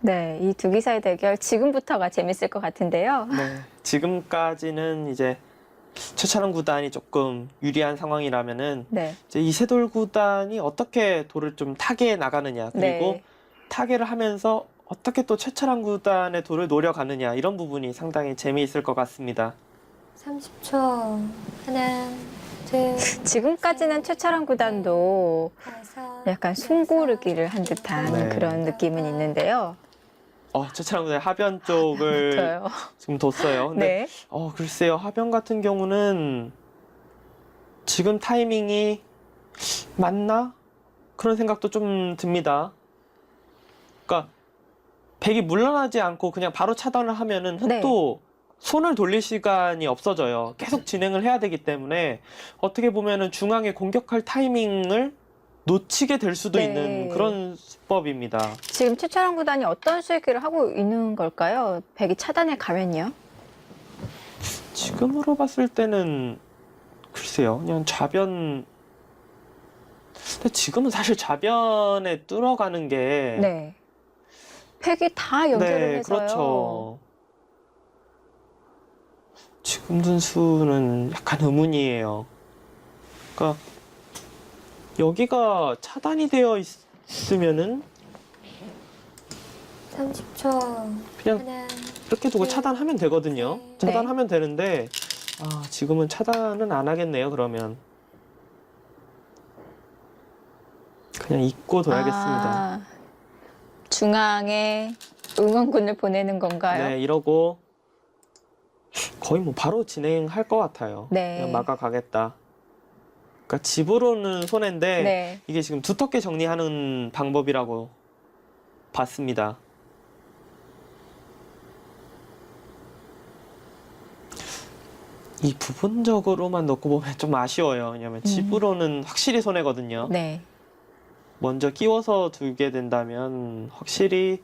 네, 이 두 기사의 대결 지금부터가 재밌을 것 같은데요. 네, 지금까지는 이제 최찬원 구단이 조금 유리한 상황이라면은 네, 이제 이세돌 구단이 어떻게 돌을 좀 타게 나가느냐, 그리고 네. 타개를 하면서 어떻게 또 최찬원 구단의 돌을 노려가느냐, 이런 부분이 상당히 재미있을 것 같습니다. 30초. 하나, 둘, 지금까지는 최철원 구단도 다섯, 약간 숨고르기를 한 듯한 네. 그런 느낌은 있는데요. 최찬원 구단의 하변 쪽을 저요. 지금 뒀어요. 근데 네. 글쎄요, 하변 같은 경우는 지금 타이밍이 맞나? 그런 생각도 좀 듭니다. 그러니까 백이 물러나지 않고 그냥 바로 차단을 하면은 흑도 손을 돌릴 시간이 없어져요. 계속 진행을 해야 되기 때문에 어떻게 보면은 중앙에 공격할 타이밍을 놓치게 될 수도 네. 있는 그런 수법입니다. 지금 최철원 구단이 어떤 수익기를 하고 있는 걸까요? 백이 차단에 가면요? 지금으로 봤을 때는 글쎄요, 그냥 좌변. 근데 지금은 사실 좌변에 뚫어가는 게 네. 백이 다 연결을 네, 해서요. 그렇죠. 지금 둔수는 약간 의문이에요. 그러니까 여기가 차단이 되어 있으면은 30초. 그냥 하나, 이렇게 두고 차단하면 되거든요. 네. 차단하면 되는데 지금은 차단은 안 하겠네요. 그러면 그냥 잊고 둬야겠습니다. 중앙에 응원군을 보내는 건가요? 네, 이러고 거의 뭐 바로 진행할 것 같아요. 네. 그냥 막아가겠다. 그러니까 집으로는 손해인데 네. 이게 지금 두텁게 정리하는 방법이라고 봤습니다. 이 부분적으로만 놓고 보면 좀 아쉬워요. 왜냐면 집으로는 확실히 손해거든요. 네. 먼저 끼워서 두게 된다면 확실히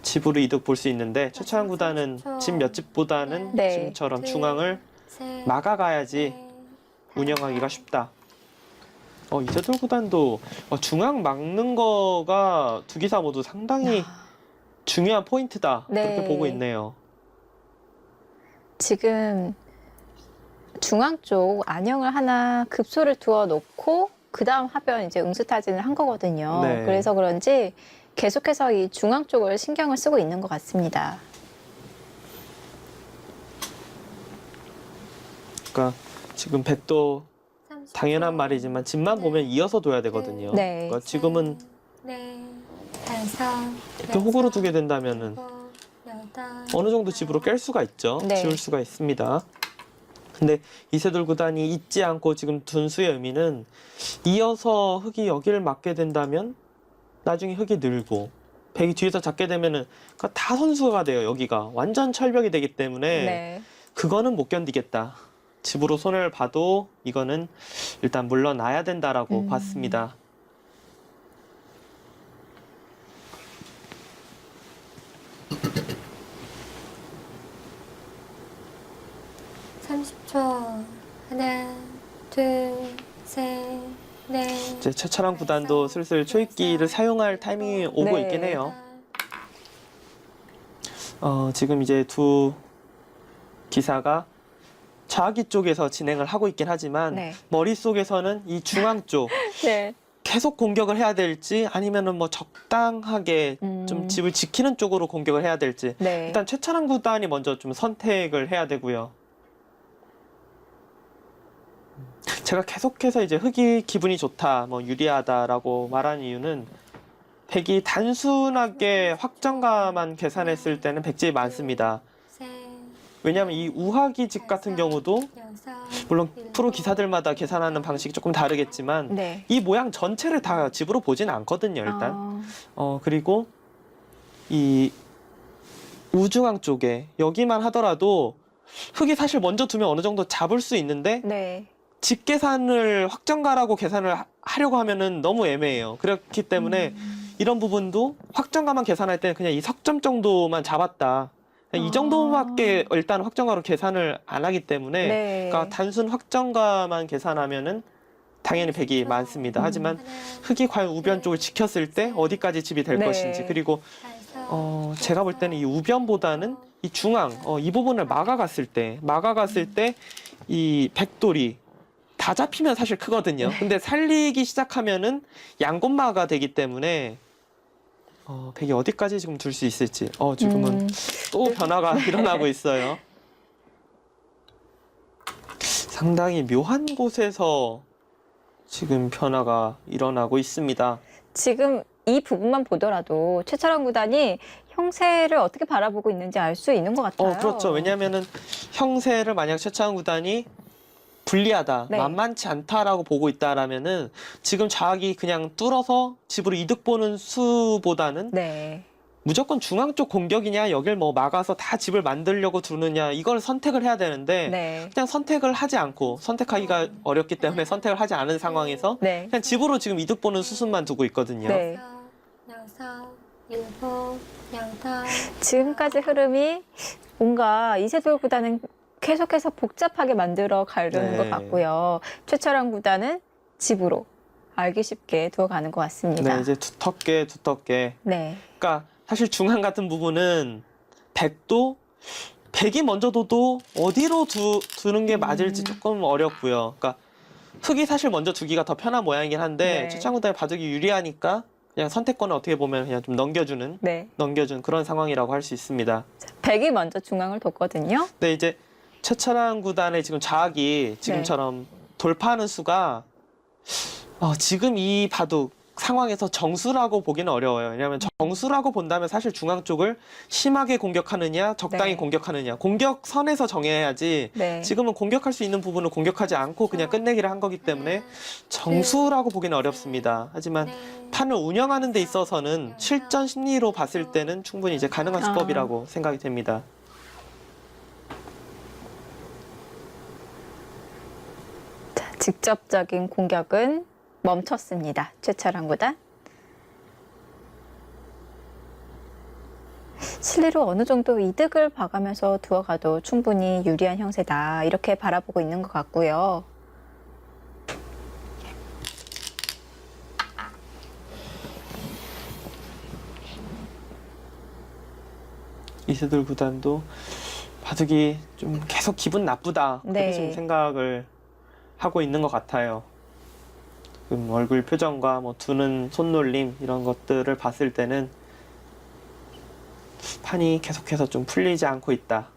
집으로 이득 볼 수 있는데 최찬원 구단은 집 몇 집보다는 네. 지금처럼 중앙을 셋, 막아가야지 넷, 운영하기가 쉽다. 이세돌 구단도 중앙 막는 거가 두 기사 모두 상당히 중요한 포인트다. 네. 그렇게 보고 있네요. 지금 중앙 쪽 안영을 하나 급소를 두어 놓고 그 다음 하변 이제 응수타진을 한 거거든요. 네. 그래서 그런지 계속해서 이 중앙 쪽을 신경을 쓰고 있는 것 같습니다. 그러니까 지금 백도 30초. 당연한 말이지만 집만 보면 이어서 둬야 되거든요. 네. 그러니까 지금은 네, 다섯, 이렇게 호구로 두게 된다면은 일곱, 여덟, 어느 정도 집으로 깰 수가 있죠. 네. 지울 수가 있습니다. 근데 이세돌 구단이 잊지 않고 지금 둔수의 의미는 이어서 흑이 여기를 막게 된다면 나중에 흑이 늘고 백이 뒤에서 잡게 되면은 그러니까 다 선수가 돼요. 여기가 완전 철벽이 되기 때문에 네. 그거는 못 견디겠다. 집으로 손해를 봐도 이거는 일단 물러나야 된다라고 봤습니다. 초 하나, 둘, 셋, 넷. 이제 최철원 구단도 슬슬 초입기를 사용할 타이밍이 오고 네. 있긴 해요. 지금 이제 두 기사가 좌기 쪽에서 진행을 하고 있긴 하지만 네. 머릿속에서는 이 중앙 쪽 네. 계속 공격을 해야 될지 아니면은 뭐 적당하게 좀 집을 지키는 쪽으로 공격을 해야 될지 네. 일단 최찬원 구단이 먼저 좀 선택을 해야 되고요. 제가 계속해서 이제 흑이 기분이 좋다, 뭐 유리하다라고 말한 이유는 백이 단순하게 확정가만 계산했을 때는 백집이 많습니다. 셋, 왜냐하면 이 우하기 집 같은 경우도 여섯, 물론 프로 기사들마다 계산하는 방식이 조금 다르겠지만 네. 이 모양 전체를 다 집으로 보지는 않거든요. 일단 그리고 이 우중앙 쪽에 여기만 하더라도 흑이 사실 먼저 두면 어느 정도 잡을 수 있는데 네. 집 계산을 확정가라고 계산을 하려고 하면은 너무 애매해요. 그렇기 때문에 이런 부분도 확정가만 계산할 때는 그냥 이 석점 정도만 잡았다. 이 정도밖에 일단 확정가로 계산을 안 하기 때문에 네. 그러니까 단순 확정가만 계산하면은 당연히 백이 많습니다. 하지만 흑이 과연 우변 쪽을 지켰을 때 어디까지 집이 될 네. 것인지 그리고 제가 볼 때는 이 우변보다는 이 중앙, 이 부분을 막아갔을 때 이 백돌이 다 잡히면 사실 크거든요. 근데 살리기 시작하면은 양곳마가 되기 때문에 백이 어디까지 지금 둘 수 있을지. 지금은 또 변화가 일어나고 있어요. 상당히 묘한 곳에서 지금 변화가 일어나고 있습니다. 지금 이 부분만 보더라도 최철원 구단이 형세를 어떻게 바라보고 있는지 알 수 있는 것 같아요. 그렇죠. 왜냐하면은 형세를 만약 최창원 구단이 불리하다, 네. 만만치 않다라고 보고 있다라면은 지금 자학이 그냥 뚫어서 집으로 이득 보는 수보다는 네. 무조건 중앙 쪽 공격이냐, 여길 뭐 막아서 다 집을 만들려고 두느냐, 이걸 선택을 해야 되는데 네. 그냥 선택을 하지 않고, 선택하기가 어렵기 때문에 선택을 하지 않은 상황에서 네. 그냥 집으로 지금 이득 보는 수순만 두고 있거든요. 네. 여섯, 일곱, 여덟. 지금까지 흐름이 뭔가 이세돌 구단은 계속해서 복잡하게 만들어 가려는 네. 것 같고요. 최철원 구단은 집으로 알기 쉽게 두어가는 것 같습니다. 네, 이제 두텁게. 네. 그러니까 사실 중앙 같은 부분은 백이 먼저 둬도 어디로 두는 게 맞을지 조금 어렵고요. 그러니까 흙이 사실 먼저 두기가 더 편한 모양이긴 한데 네. 최창훈 구단의 바둑이 유리하니까 그냥 선택권을 어떻게 보면 그냥 좀 넘겨주는 그런 상황이라고 할 수 있습니다. 백이 먼저 중앙을 뒀거든요. 근데 이제 최철환 구단의 지금 자학이 지금처럼 돌파하는 수가 지금 이 바둑 상황에서 정수라고 보기는 어려워요. 왜냐하면 정수라고 본다면 사실 중앙 쪽을 심하게 공격하느냐, 적당히 네. 공격하느냐, 공격선에서 정해야지. 네. 지금은 공격할 수 있는 부분을 공격하지 않고 그냥 끝내기를 한 거기 때문에 정수라고 보기는 어렵습니다. 하지만 판을 운영하는 데 있어서는 실전 심리로 봤을 때는 충분히 이제 가능한 수법이라고 생각이 됩니다. 자, 직접적인 공격은 멈췄습니다. 최철원 구단. 실리로 어느 정도 이득을 봐가면서 두어가도 충분히 유리한 형세다. 이렇게 바라보고 있는 것 같고요. 이세돌 구단도 바둑이 좀 계속 기분 나쁘다. 그렇게 네. 좀 생각을 하고 있는 것 같아요. 얼굴 표정과 뭐 두는 손놀림 이런 것들을 봤을 때는 판이 계속해서 좀 풀리지 않고 있다.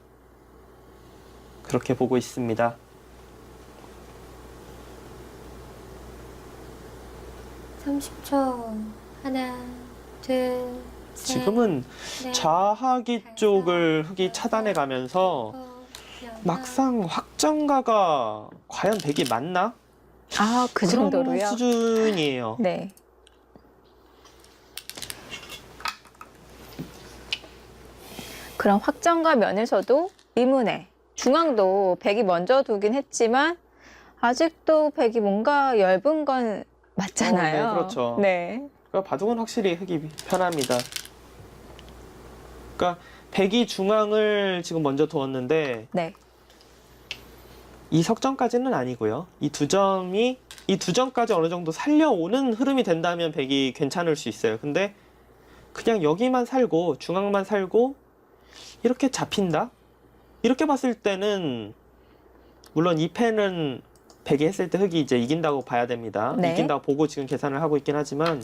그렇게 보고 있습니다. 30초. 하나, 둘, 셋. 지금은 넷, 좌하기 쪽을 흙이 차단해 가면서 여덟, 막상 확정가가 과연 백이 맞나? 그 그런 정도로요? 수준이에요. 네. 그런 확정과 면에서도 의문의 중앙도 백이 먼저 두긴 했지만 아직도 백이 뭔가 얇은 건 맞잖아요. 네, 그렇죠. 네. 그러니까 바둑은 확실히 흙이 편합니다. 그러니까 백이 중앙을 지금 먼저 두었는데 네. 이 석점까지는 아니고요. 이 두 점까지 어느 정도 살려오는 흐름이 된다면 백이 괜찮을 수 있어요. 근데 그냥 여기만 살고 중앙만 살고 이렇게 잡힌다? 이렇게 봤을 때는 물론 이 패는 백이 했을 때 흙이 이제 이긴다고 봐야 됩니다. 네. 이긴다고 보고 지금 계산을 하고 있긴 하지만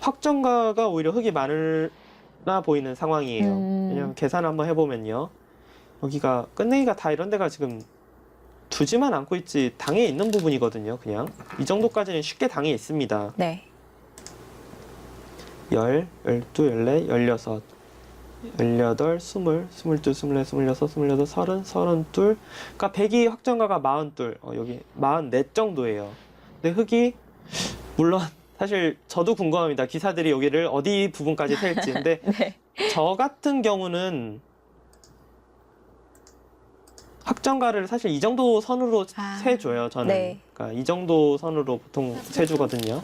확정가가 오히려 흙이 많아 보이는 상황이에요. 왜냐면 계산 한번 해보면요. 여기가 끝내기가 다 이런 데가 지금 두지만 않고 있지 당해 있는 부분이거든요. 그냥 이 정도까지는 쉽게 당해 있습니다. 네. 10, 12, 14, 16, 18, 20, 22, 24, 26, 28, 30, 32. 그러니까 백이 확정가가 42, 여기 44 정도예요. 근데 흙이 물론 사실 저도 궁금합니다. 기사들이 여기를 어디 부분까지 셀지. 근데 네. 저 같은 경우는 확정가를 사실 이 정도 선으로 세줘요. 저는. 네. 그러니까 이 정도 선으로 보통 세주거든요.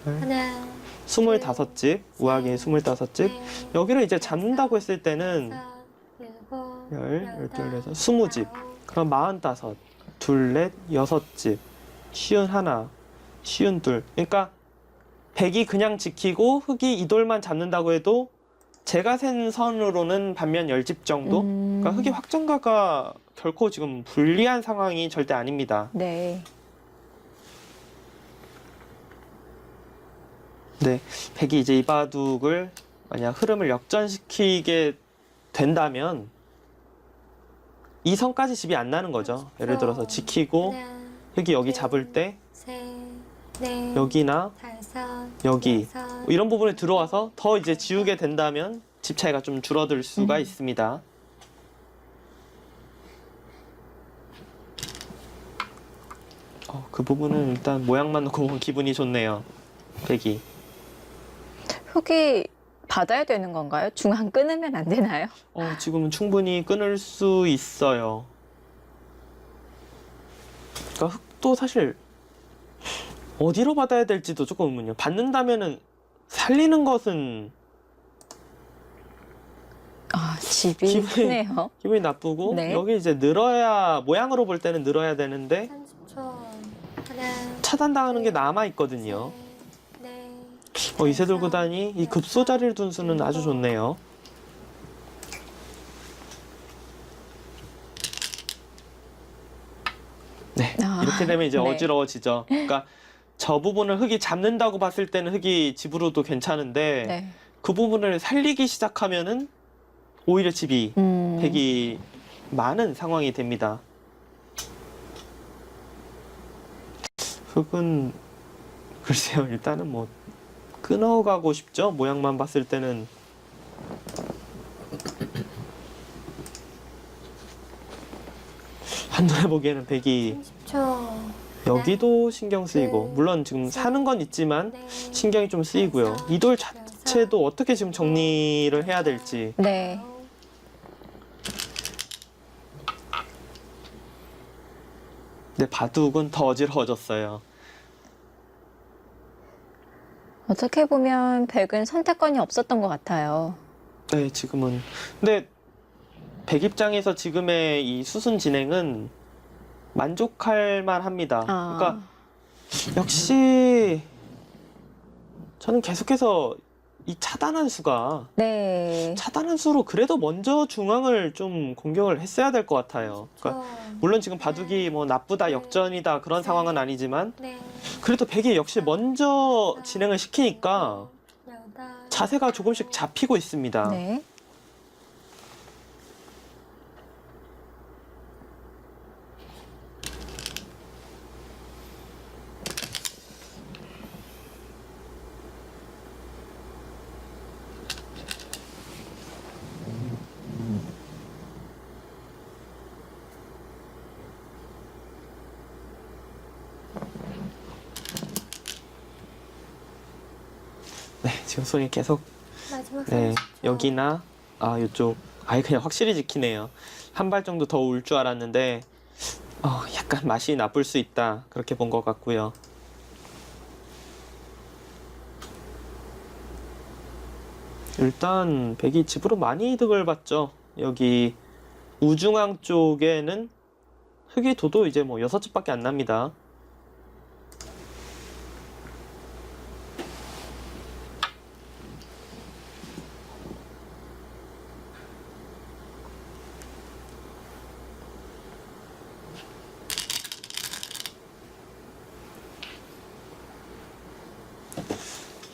하나, 25집, 우하기 25집. 여기를 이제 잡는다고 했을 때는 여섯, 일곱, 10, 12, 여덟, 20집. 아홉, 그럼 45, 둘, 넷, 6집, 51, 52. 그러니까 백이 그냥 지키고 흙이 이 돌만 잡는다고 해도 제가 센 선으로는 반면 10집 정도? 그러니까 흙이 확정가가 결코 지금 불리한 상황이 절대 아닙니다. 네. 네, 백이 이제 이 바둑을 만약 흐름을 역전시키게 된다면 이 선까지 집이 안 나는 거죠. 예를 들어서 지키고 하나, 흙이 여기 둘, 잡을 때 셋, 넷, 여기나 다섯, 여기 여섯, 이런 부분에 들어와서 더 이제 지우게 된다면 집 차이가 좀 줄어들 수가 있습니다. 그 부분은 일단 모양만 놓고 보면 기분이 좋네요. 백이. 흙이 받아야 되는 건가요? 중앙 끊으면 안 되나요? 지금은 충분히 끊을 수 있어요. 그러니까 흙도 사실 어디로 받아야 될지도 조금 의문이요. 받는다면은 살리는 것은 집이 기분이- 크네요. 기분이 나쁘고 네. 여기 이제 늘어야 모양으로 볼 때는 늘어야 되는데 30초. 하나, 차단당하는 게 남아 있거든요. 셋, 넷, 이세돌 구단이 이 급소 자리를 둔 수는 아주 좋네요. 네, 이렇게 되면 이제 네. 어지러워지죠. 그러니까 저 부분을 흙이 잡는다고 봤을 때는 흙이 집으로도 괜찮은데 네. 그 부분을 살리기 시작하면은 오히려 집이 백이 많은 상황이 됩니다. 흙은 글쎄요, 일단은 뭐 끊어가고 싶죠. 모양만 봤을 때는. 한눈에 보기에는 백이 30초. 여기도 신경 쓰이고, 물론 지금 사는 건 있지만 신경이 좀 쓰이고요. 이 돌 자체도 어떻게 지금 정리를 해야 될지. 네. 근데 바둑은 더 어지러워졌어요. 어떻게 보면 백은 선택권이 없었던 것 같아요. 네, 지금은. 근데 백 입장에서 지금의 이 수순 진행은 만족할 만합니다. 그러니까 역시 저는 계속해서 이 차단한 수가 네. 차단한 수로 그래도 먼저 중앙을 좀 공격을 했어야 될 것 같아요. 그러니까 물론 지금 바둑이 뭐 나쁘다, 역전이다 그런 상황은 아니지만 네, 그래도 백이 역시 먼저 진행을 시키니까 여덟, 자세가 조금씩 잡히고 있습니다. 네. 네, 지금 손이 계속 마지막 네, 30초. 여기나 이쪽 아예 그냥 확실히 지키네요. 한 발 정도 더 올 줄 알았는데 약간 맛이 나쁠 수 있다 그렇게 본 것 같고요. 일단 백이 집으로 많이 이득을 봤죠. 여기 우중앙 쪽에는 흙이 둬도 이제 뭐 6집밖에 안 납니다.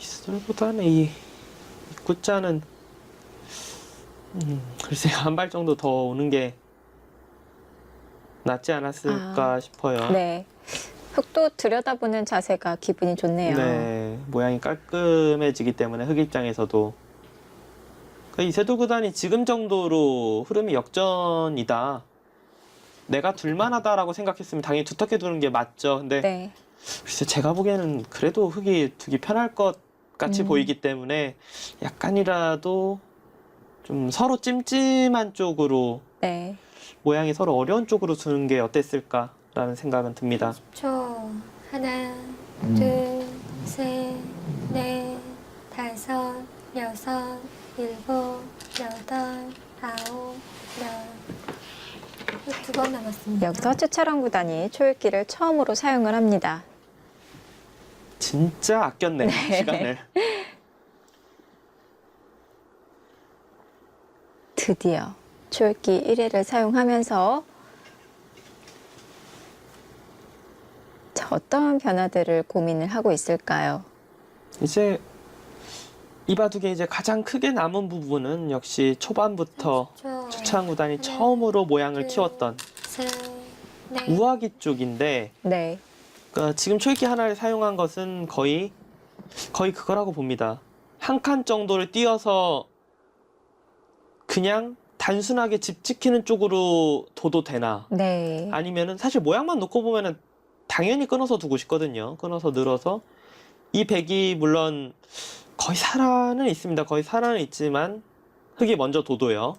이슬보다는 이 굿자는 글쎄요, 한 발 정도 더 오는 게 낫지 않았을까 싶어요. 네. 흙도 들여다보는 자세가 기분이 좋네요. 네, 모양이 깔끔해지기 때문에 흙 입장에서도 이세돌 구단이 지금 정도로 흐름이 역전이다, 내가 둘만하다라고 생각했으면 당연히 두텁게 두는 게 맞죠. 근데 네. 글쎄 제가 보기에는 그래도 흙이 두기 편할 것 같이 보이기 때문에 약간이라도 좀 서로 찜찜한 쪽으로, 네. 모양이 서로 어려운 쪽으로 두는 게 어땠을까라는 생각은 듭니다. 10초. 하나, 둘, 셋, 넷, 다섯, 여섯, 일곱, 여덟, 아홉, 열. 2번 남았습니다. 여기서 최철원 구단이 초읽기를 처음으로 사용을 합니다. 진짜 아꼈네요, 시간을. 드디어 초읽기 1회를 사용하면서 자, 어떤 변화들을 고민을 하고 있을까요? 이제 이 바둑에 이제 가장 크게 남은 부분은 역시 초반부터 최찬 구단이 처음으로 모양을 키웠던 우아기 쪽인데, 네. 그러니까 지금 초읽기 하나를 사용한 것은 거의 그거라고 봅니다. 한 칸 정도를 띄어서 그냥 단순하게 집 지키는 쪽으로 둬도 되나, 네. 아니면은 사실 모양만 놓고 보면은 당연히 끊어서 두고 싶거든요. 끊어서 늘어서 이 백이 물론 거의 살아는 있습니다. 거의 살아는 있지만 흙이 먼저 돋고요.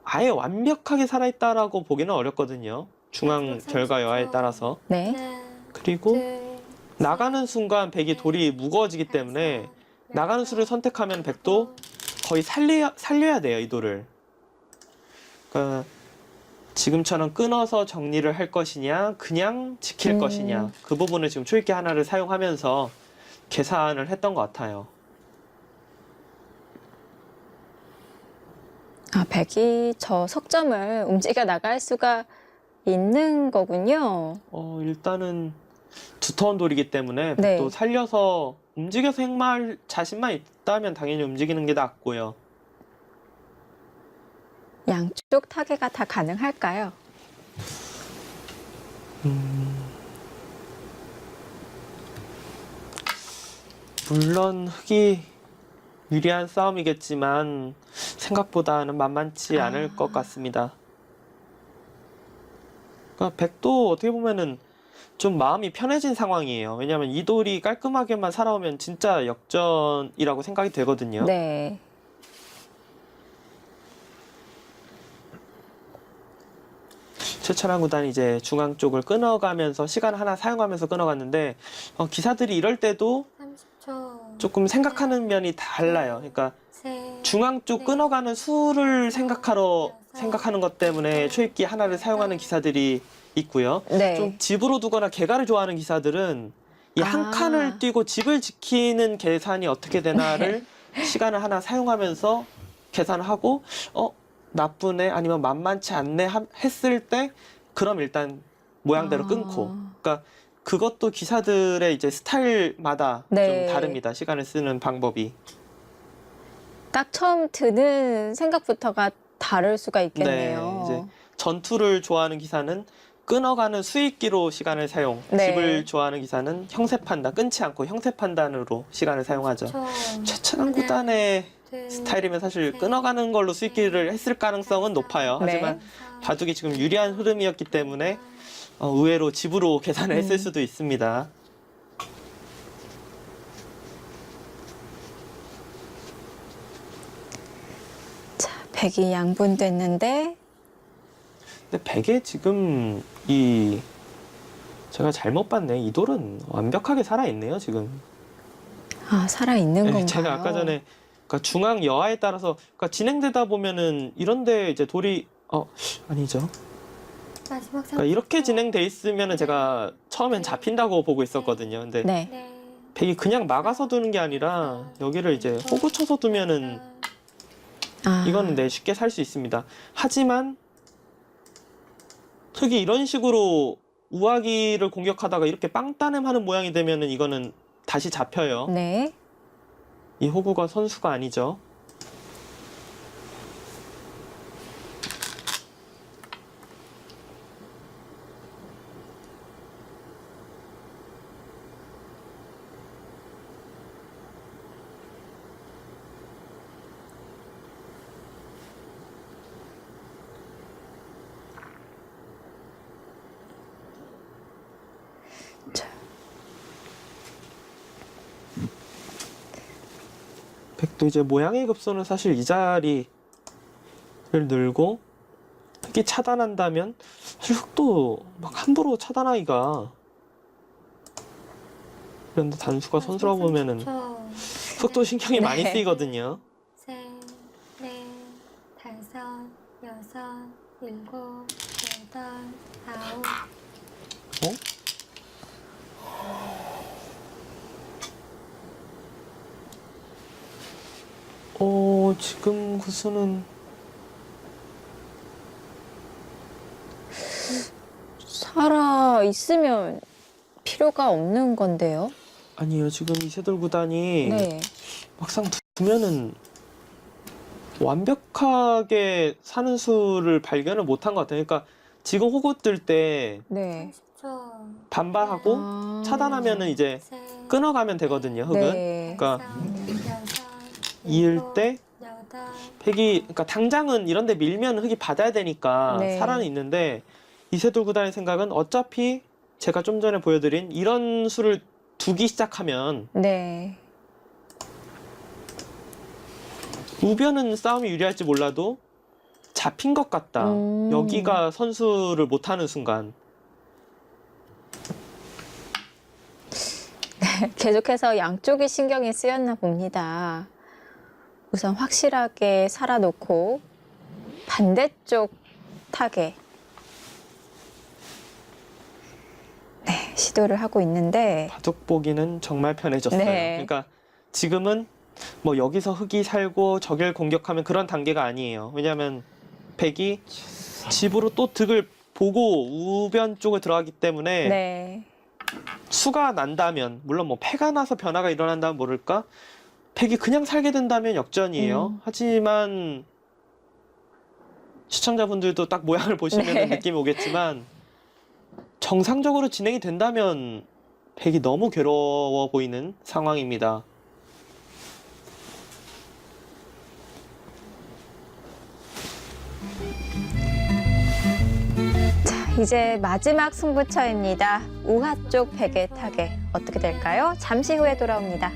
아예 완벽하게 살아있다라고 보기는 어렵거든요. 중앙 결과 여하에 따라서. 네. 그리고 나가는 순간 백이 돌이 무거워지기 때문에 나가는 수를 선택하면 백도 거의 살려야 돼요, 이 돌을. 그러니까 지금처럼 끊어서 정리를 할 것이냐, 그냥 지킬 것이냐, 그 부분을 지금 초읽기 하나를 사용하면서 계산을 했던 것 같아요. 아, 백이 저 석점을 움직여 나갈 수가 있는 거군요. 일단은 두터운 돌이기 때문에 네. 또 살려서 움직여서 행마할 자신만 있다면 당연히 움직이는 게 낫고요. 양쪽 타개가 다 가능할까요? 물론 흙이 유리한 싸움이겠지만 생각보다는 만만치 않을 것 같습니다. 그러니까 백도 어떻게 보면은 좀 마음이 편해진 상황이에요. 왜냐하면 이 돌이 깔끔하게만 살아오면 진짜 역전이라고 생각이 되거든요. 네. 최철환 구단이 이제 중앙 쪽을 끊어가면서 시간 하나 사용하면서 끊어갔는데, 기사들이 이럴 때도 30초. 조금 생각하는 면이 달라요. 그러니까 중앙 쪽 끊어가는 수를 생각하는 것 때문에 초읽기 하나를 사용하는 기사들이 있고요. 네. 좀 집으로 두거나 개가를 좋아하는 기사들은 이 한 아. 칸을 띄고 집을 지키는 계산이 어떻게 되나를 시간을 하나 사용하면서 계산을 하고, 나쁘네 아니면 만만치 않네 했을 때 그럼 일단 모양대로 끊고. 그러니까 그것도 기사들의 이제 스타일마다 네. 좀 다릅니다. 시간을 쓰는 방법이. 딱 처음 드는 생각부터가 다를 수가 있겠네요. 네, 이제 전투를 좋아하는 기사는 끊어가는 수익기로 시간을 사용. 네. 집을 좋아하는 기사는 형세 판단, 끊지 않고 형세 판단으로 시간을 사용하죠. 최찬환 구단의 스타일이면 사실 끊어가는 걸로 수익기를 했을 가능성은 높아요. 하지만 바둑이 지금 유리한 흐름이었기 때문에 의외로 집으로 계산을 했을 수도 있습니다. 자, 백이 양분됐는데 근데 백에 지금 제가 잘못 봤네. 이 돌은 완벽하게 살아있네요, 지금. 아, 살아있는 건가요? 제가 아까 전에 그러니까 중앙 여하에 따라서 그러니까 진행되다 보면은 이런데 이제 돌이 아니죠. 마지막 그러니까 이렇게 진행돼 있으면은 제가 처음엔 잡힌다고 보고 있었거든요. 근데 네. 백이 그냥 막아서 두는 게 아니라 여기를 이제 호구 쳐서 두면은 아, 이거는 네, 쉽게 살 수 있습니다. 하지만 흙이 이런 식으로 우아기를 공격하다가 이렇게 빵따냄하는 모양이 되면은 이거는 다시 잡혀요. 네. 이 호구가 선수가 아니죠. 백도 이제 모양의 급소는 사실 이 자리를 늘고 흙이 차단한다면 사실 흙도 막 함부로 차단하기가, 그런데 단수가 선수라고 보면은 흙도 신경이 많이 네. 쓰이거든요. 셋, 넷, 다섯, 여섯, 일곱, 여덟, 아홉. 지금 구수는 살아 있으면 필요가 없는 건데요. 아니에요. 지금 이세돌 구단이 네. 막상 두면은 완벽하게 사는 수를 발견을 못한 것 같아요. 그러니까 지금 호구 뜰 때 네. 30초. 반발하고 아. 차단하면은 이제 끊어가면 되거든요. 흙은. 네. 그러니까 이을 때 팩이 그러니까 당장은 이런데 밀면 흙이 받아야 되니까 네. 살아는 있는데 이세돌 구단의 생각은 어차피 제가 좀 전에 보여드린 이런 수를 두기 시작하면 네. 우변은 싸움이 유리할지 몰라도 잡힌 것 같다. 여기가 선수를 못하는 순간. 계속해서 양쪽이 신경이 쓰였나 봅니다. 우선 확실하게 살아놓고 반대쪽 타겟 네, 시도를 하고 있는데 바둑 보기는 정말 편해졌어요. 네. 그러니까 지금은 뭐 여기서 흙이 살고 저길 공격하면 그런 단계가 아니에요. 왜냐하면 백이 집으로 또 득을 보고 우변 쪽을 들어가기 때문에 네. 수가 난다면 물론 뭐 패가 나서 변화가 일어난다면 모를까 백이 그냥 살게 된다면 역전이에요. 하지만 시청자분들도 딱 모양을 보시면 네. 느낌이 오겠지만 정상적으로 진행이 된다면 백이 너무 괴로워 보이는 상황입니다. 자, 이제 마지막 승부처입니다. 우하 쪽 백의 타겟 어떻게 될까요? 잠시 후에 돌아옵니다.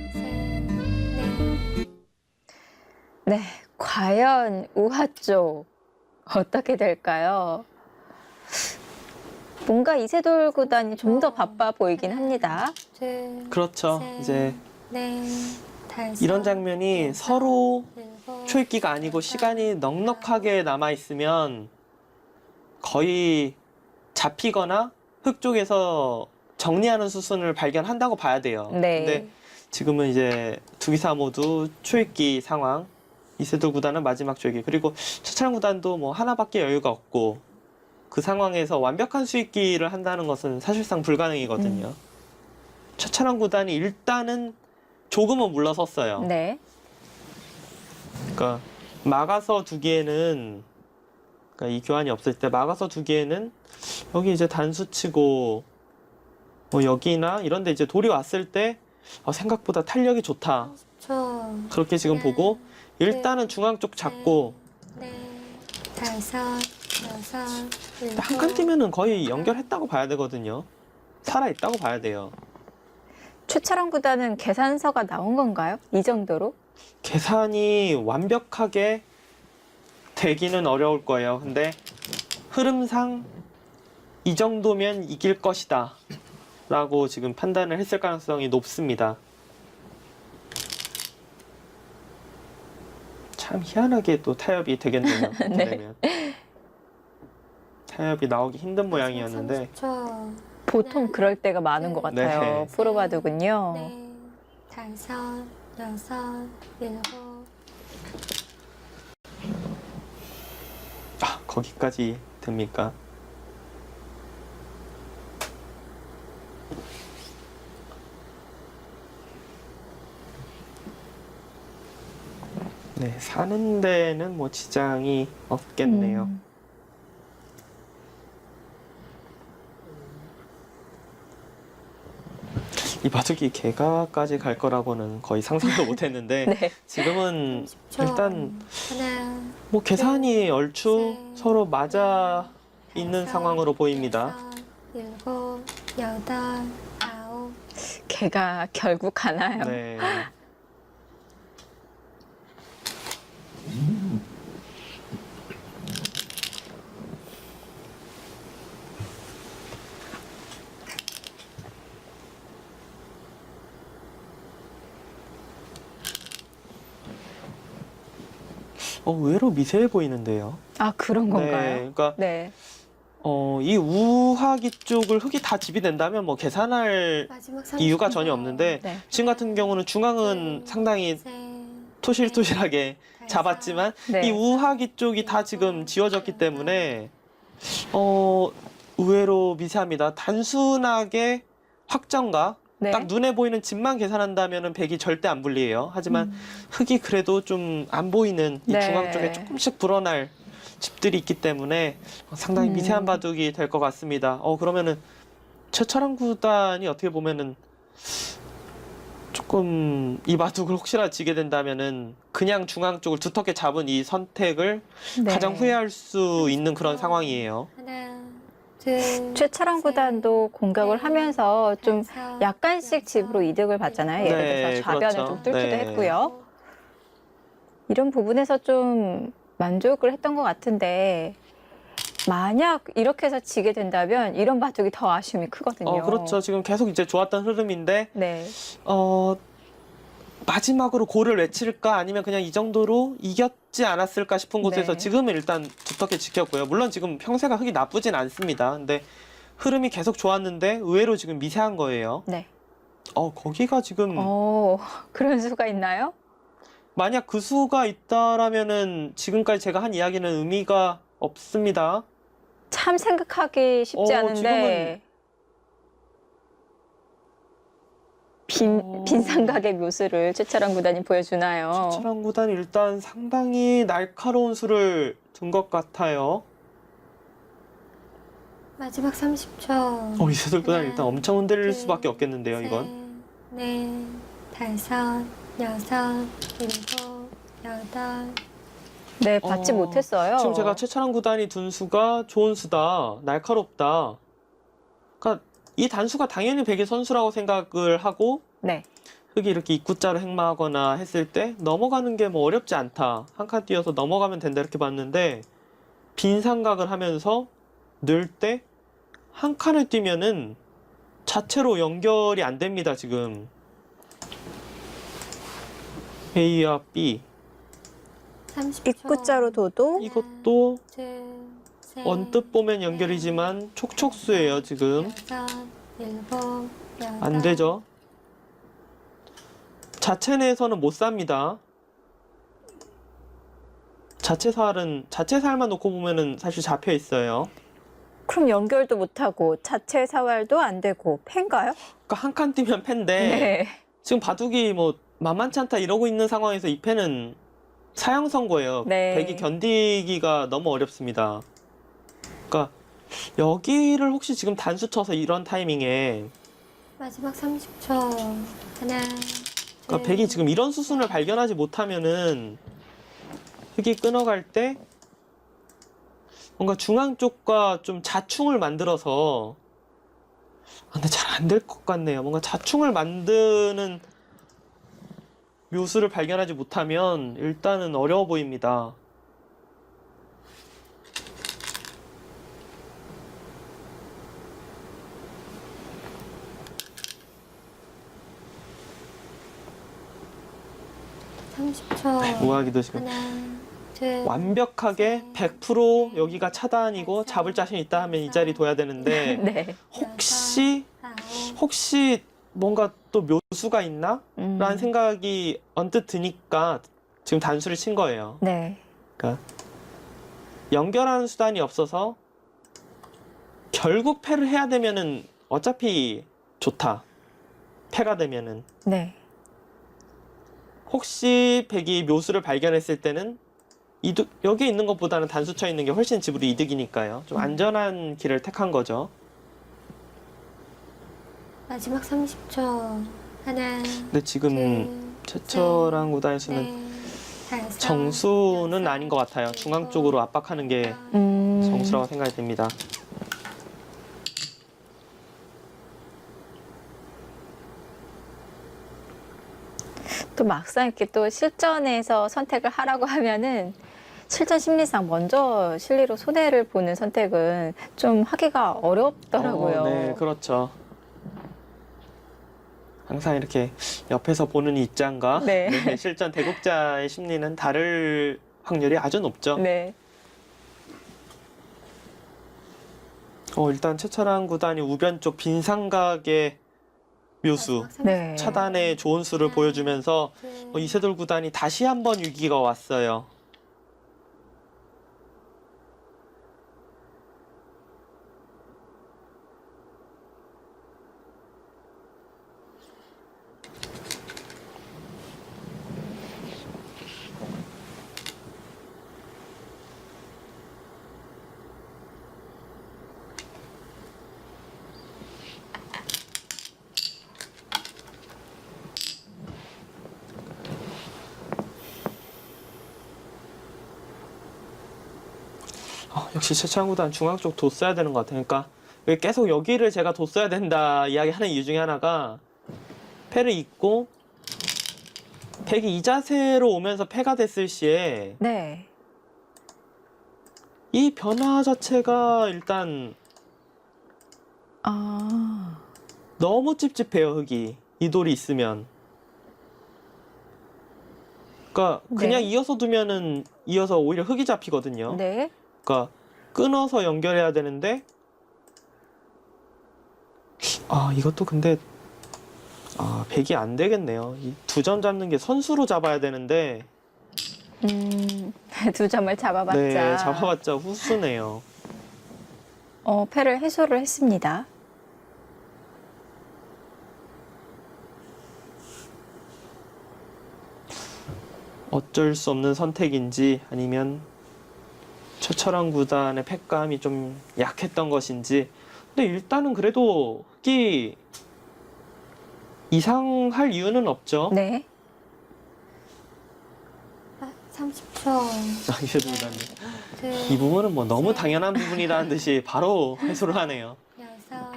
네, 과연 우하 쪽 어떻게 될까요? 뭔가 이세돌 구단이 좀 더 바빠 보이긴 합니다. 그렇죠. 이제 이런 장면이 서로 초읽기가 아니고 시간이 넉넉하게 남아 있으면 거의 잡히거나 흙 쪽에서 정리하는 수순을 발견한다고 봐야 돼요. 네. 근데 지금은 이제 두 기사 모두 초읽기 상황. 이세돌 구단은 마지막 초읽기. 그리고 차차랑 구단도 뭐 하나밖에 여유가 없고 그 상황에서 완벽한 수익기를 한다는 것은 사실상 불가능이거든요. 차차랑 구단이 일단은 조금은 물러섰어요. 네. 그러니까 막아서 두기에는 그러니까 이 교환이 없을 때 막아서 두기에는 여기 이제 단수 치고 뭐 여기나 이런 데 이제 돌이 왔을 때 생각보다 탄력이 좋다. 그렇게 지금 보고 일단은 중앙 쪽 잡고 한 칸 뛰면은 거의 연결했다고 봐야 되거든요. 살아있다고 봐야 돼요. 최철원 구단은 계산서가 나온 건가요? 이 정도로? 계산이 완벽하게 되기는 어려울 거예요. 근데 흐름상 이 정도면 이길 것이다 라고 지금 판단을 했을 가능성이 높습니다. 참 희한하게 또 타협이 되겠네요. 네. 되면. 타협이 나오기 힘든 모양이었는데 보통 그럴 때가 많은 것 같아요. 네. 프로바둑은요. 다섯, 여섯, 일곱. 거기까지 됩니까? 네, 사는 데는 뭐 지장이 없겠네요. 이 바둑이 개가까지 갈 거라고는 거의 상상도 못했는데 네. 지금은 10초. 일단 하나, 뭐 계산이 얼추 셋, 서로 맞아 있는 다섯, 상황으로 보입니다. 여섯, 일곱, 여덟, 아홉. 걔가 결국 가나요? 네. 의외로 미세해 보이는데요. 아, 그런 네, 건가요? 그러니까 네. 이 우하기 쪽을 흙이 다 집이 된다면 뭐 계산할 마지막 이유가 30초. 전혀 없는데 네. 지금 같은 경우는 중앙은 상당히 셋, 토실토실하게 다섯, 잡았지만 네. 이 우하기 쪽이 다 지금 지워졌기 때문에 의외로 미세합니다. 단순하게 확정과 네. 딱 눈에 보이는 집만 계산한다면은 백이 절대 안 불리해요. 하지만 흙이 그래도 좀 안 보이는 이 네. 중앙 쪽에 조금씩 불어날 집들이 있기 때문에 상당히 미세한 바둑이 될 것 같습니다. 그러면은 최철한 구단이 어떻게 보면은 조금 이 바둑을 혹시나 지게 된다면은 그냥 중앙 쪽을 두텁게 잡은 이 선택을 네. 가장 후회할 수 있는 그런 상황이에요. 하나, 둘, 최철원 셋, 구단도 공격을 넷, 하면서 좀 다섯, 약간씩 여섯, 집으로 이득을 봤잖아요. 예를 네, 들어서 좌변을 그렇죠. 좀 뚫기도 네. 했고요. 이런 부분에서 좀 만족을 했던 것 같은데 만약 이렇게 해서 지게 된다면 이런 바둑이 더 아쉬움이 크거든요. 그렇죠. 지금 계속 이제 좋았던 흐름인데 네. 마지막으로 골을 외칠까 아니면 그냥 이 정도로 이겼지 않았을까 싶은 곳에서 네. 지금은 일단 두텁게 지켰고요. 물론 지금 형세가 흙이 나쁘진 않습니다. 근데 흐름이 계속 좋았는데 의외로 지금 미세한 거예요. 네. 거기가 지금 그런 수가 있나요? 만약 그 수가 있다라면은 지금까지 제가 한 이야기는 의미가 없습니다. 참 생각하기 쉽지 않은데 빈 삼각의 묘수를 최철원 구단이 보여주나요? 최철한 구단이 일단 상당히 날카로운 수를 둔 것 같아요. 마지막 30초. 이세돌 구단 일단 엄청 흔들릴 둘, 수밖에 없겠는데요, 이건. 셋, 넷, 다섯, 여섯, 일곱, 여덟. 네, 받지 못했어요. 지금 제가 최철한 구단이 둔 수가 좋은 수다, 날카롭다. 그러니까 이 단수가 당연히 백의 선수라고 생각을 하고 네. 흙이 이렇게 입구자로 행마하거나 했을 때 넘어가는 게 뭐 어렵지 않다. 한 칸 띄어서 넘어가면 된다 이렇게 봤는데 빈 삼각을 하면서 넣을 때 한 칸을 뛰면은 자체로 연결이 안 됩니다, 지금. A와 B. 30초. 입구자로 둬도 이것도 둘, 셋, 언뜻 보면 연결이지만 촉촉수예요, 지금. 여섯, 일곱, 여덟. 안 되죠. 자체 내에서는 못 삽니다. 자체 살만 놓고 보면은 사실 잡혀 있어요. 그럼 연결도 못하고 자체 사활도 안 되고 패인가요? 그러니까 한 칸 뛰면 패인데 네. 지금 바둑이 뭐 만만치 않다 이러고 있는 상황에서 이 패는 사형 선고예요. 네. 백이 견디기가 너무 어렵습니다. 그러니까 여기를 혹시 지금 단수 쳐서 이런 타이밍에 마지막 30초. 하나. 그러니까 둘, 백이 지금 이런 수순을 발견하지 못하면은 흙이 끊어갈 때 뭔가 중앙 쪽과 좀 자충을 만들어서 근데 잘 안 될 것 같네요. 뭔가 자충을 만드는 묘수를 발견하지 못하면 일단은 어려워 보입니다. 우아기도 지금 하나, 둘, 완벽하게 100% 여기가 차단이고 잡을 자신 있다 하면 이 자리 둬야 되는데 네. 혹시 뭔가 또 묘수가 있나? 라는 음. 생각이 언뜻 드니까 지금 단수를 친 거예요. 네. 그러니까 연결하는 수단이 없어서 결국 패를 해야 되면은 어차피 좋다. 패가 되면은 네. 혹시 백이 묘수를 발견했을 때는 여기에 있는 것보다는 단수 쳐 있는 게 훨씬 집으로 이득이니까요. 좀 안전한 길을 택한 거죠. 마지막 30초. 하나. 근데 지금 최철한 구단수는 다섯, 정수는 여섯, 아닌 것 같아요. 중앙 쪽으로 압박하는 게 음. 정수라고 생각이 됩니다. 또 막상 이렇게 또 실전에서 선택을 하라고 하면은 실전 심리상 먼저 실리로 손해를 보는 선택은 좀 하기가 어렵더라고요. 네, 그렇죠. 항상 이렇게 옆에서 보는 입장과 네. 실전 대국자의 심리는 다를 확률이 아주 높죠. 네. 일단 최철한 구단이 우변 쪽 빈 삼각의 묘수, 네. 차단의 좋은 수를 보여주면서 이세돌 구단이 다시 한번 위기가 왔어요. 역시 최창구단 중앙 쪽 뒀어야 되는 것 같아요. 그러니까 왜 계속 여기를 제가 뒀어야 된다 이야기하는 이유 중에 하나가 패를 잇고 백이 이 자세로 오면서 패가 됐을 시에 네. 이 변화 자체가 일단 아, 너무 찝찝해요. 흙이 이 돌이 있으면. 그러니까 그냥 네. 이어서 두면은 이어서 오히려 흙이 잡히거든요. 네. 그러니까 끊어서 연결해야 되는데 이것도 근데 백이 안 되겠네요. 이 두 점 잡는 게 선수로 잡아야 되는데 두 점을 잡아봤자. 네, 잡아봤자 후수네요. 패를 해소를 했습니다. 어쩔 수 없는 선택인지 아니면 최철원 구단의 패감이 좀 약했던 것인지. 근데 일단은 그래도 흑이 이상할 이유는 없죠. 네. 30초. 이세돌 구단님. 둘, 이 부분은 뭐 너무 당연한 부분이라는 듯이 바로 해소를 하네요. 여섯.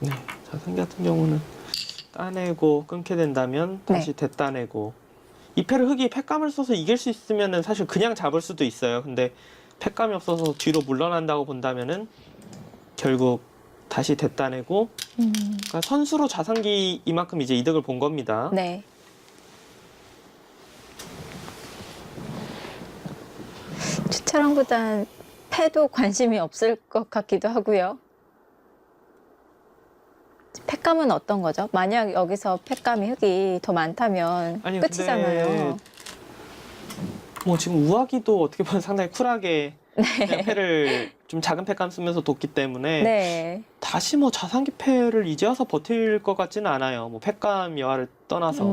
네, 자승 같은 경우는 따내고 끊게 된다면 다시 되따내고 이 패를 흑이 패감을 써서 이길 수 있으면은 사실 그냥 잡을 수도 있어요. 근데 패감이 없어서 뒤로 물러난다고 본다면은 결국 다시 되따내고 그러니까 선수로 자산기 이만큼 이제 이득을 본 겁니다. 네. 최철원 구단 패도 관심이 없을 것 같기도 하고요. 패감은 어떤 거죠? 만약 여기서 패감이 흙이 더 많다면 아니, 끝이잖아요. 근데 뭐 지금 우아기도 어떻게 보면 상당히 쿨하게 그냥 패를 좀 작은 패감 쓰면서 뒀기 때문에 네. 다시 뭐 자산기 패를 이제 와서 버틸 것 같지는 않아요. 뭐 패감 여하를 떠나서.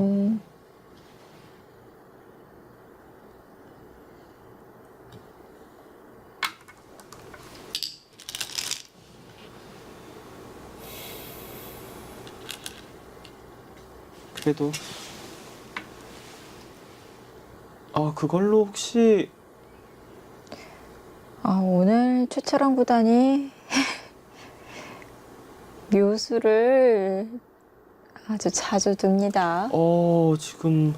그래도 그걸로 혹시 오늘 최철원 구단이 묘수를 아주 자주 둡니다. 지금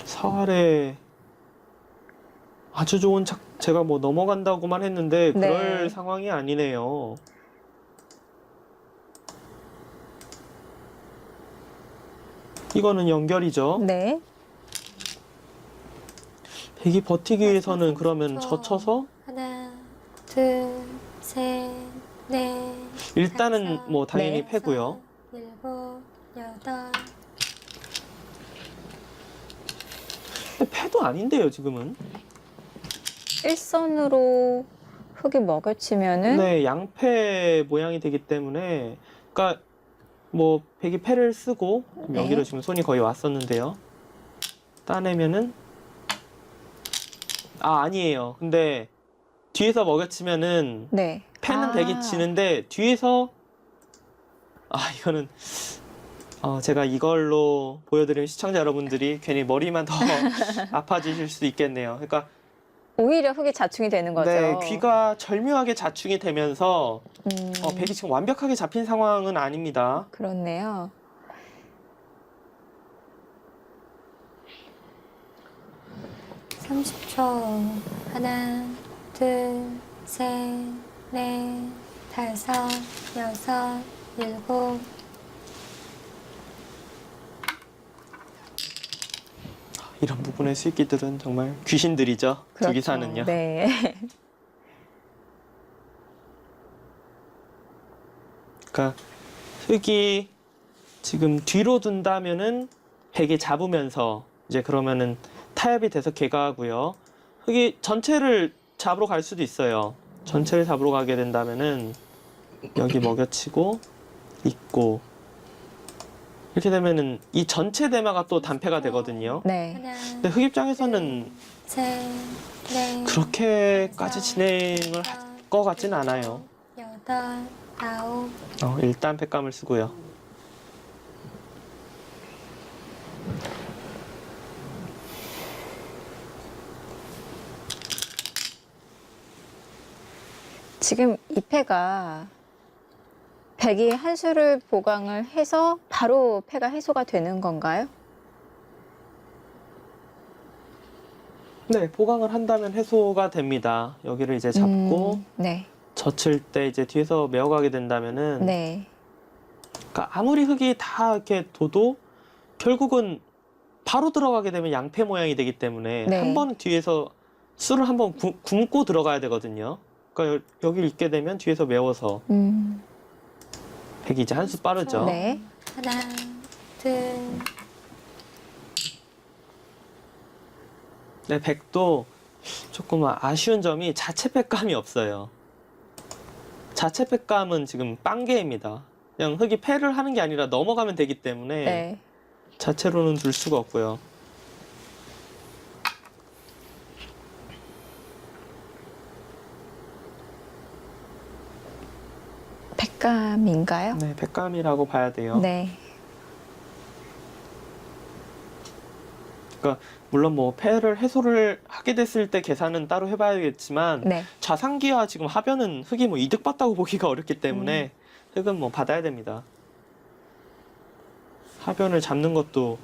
사활에 아주 좋은 제가 뭐 넘어간다고만 했는데 그럴 네. 상황이 아니네요. 이거는 연결이죠. 네. 백이 버티기 위해서는 그러면 젖혀서 하나, 둘, 셋, 넷. 일단은 다섯, 뭐 당연히 네. 패고요. 일곱, 여덟. 근데 패도 아닌데요, 지금은. 일선으로 흙이 먹여치면은 네, 양패 모양이 되기 때문에 그러니까 뭐 백이 패를 쓰고 네. 여기로 지금 손이 거의 왔었는데요. 따내면은 아니에요. 근데 뒤에서 먹여치면은 네. 패는 백이 지는데 뒤에서 이거는 제가 이걸로 보여드리면 시청자 여러분들이 괜히 머리만 더 아파지실 수도 있겠네요. 그러니까 오히려 흙이 자충이 되는 거죠. 네, 귀가 절묘하게 자충이 되면서 음, 백이 지금 완벽하게 잡힌 상황은 아닙니다. 그렇네요. 삼십 초. 하나, 둘, 셋, 넷, 다섯, 여섯, 일곱. 이런 부분의 수익기들은 정말 귀신들이죠. 그렇죠. 두기사는요. 네. 그러니까 흙이 지금 뒤로 둔다면은 백이 잡으면서 이제 그러면은 타협이 돼서 개가하고요. 흙이 전체를 잡으러 갈 수도 있어요. 전체를 잡으러 가게 된다면은 여기 먹여치고 있고 이렇게 되면은 이 전체 대마가 또 단패가 되거든요. 네. 하나, 근데 흑 입장에서는 셋, 넷, 그렇게까지 진행을 할 것 같진 않아요. 여덟, 아홉, 일단 패감을 쓰고요. 지금 이 패가 백이 한 수를 보강을 해서 바로 패가 해소가 되는 건가요? 네, 보강을 한다면 해소가 됩니다. 여기를 이제 잡고 네. 젖힐 때 이제 뒤에서 메어가게 된다면은 네. 그러니까 아무리 흑이 다 이렇게 둬도 결국은 바로 들어가게 되면 양패 모양이 되기 때문에 네. 한 번 뒤에서 수를 한번 굶고 들어가야 되거든요. 그러니까 여기 있게 되면 뒤에서 메워서 백이 이제 한 수 빠르죠. 네. 하나, 둘, 네, 백도 조금 아쉬운 점이 자체 패감이 없어요. 자체 패감은 지금 빵개입니다. 그냥 흑이 패를 하는 게 아니라 넘어가면 되기 때문에 네. 자체로는 둘 수가 없고요. 백감인가요? 네, 패감이라고 봐야 돼요. 네. 그러니까 물론 뭐 패를 해소를 하게 됐을 때 계산은 따로 해봐야겠지만 네. 좌상기와 지금 하변은 흑이 뭐 이득 봤다고 보기가 어렵기 때문에 흑은 뭐 받아야 됩니다. 하변을 잡는 것도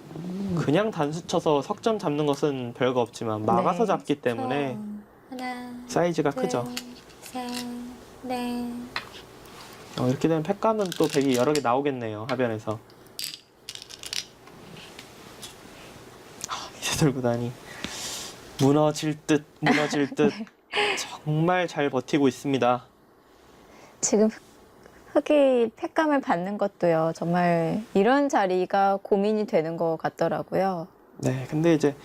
그냥 단수 쳐서 석점 잡는 것은 별거 없지만 막아서 네. 잡기 때문에 하나, 사이즈가 둘, 크죠. 셋, 넷, 이렇게 되면 패감은 또 백이 여러 개 나오겠네요. 하변에서. 이세돌 구단이 무너질 듯 정말 잘 버티고 있습니다. 지금 흑이 패감을 받는 것도요. 정말 이런 자리가 고민이 되는 것 같더라고요. 네, 근데 이제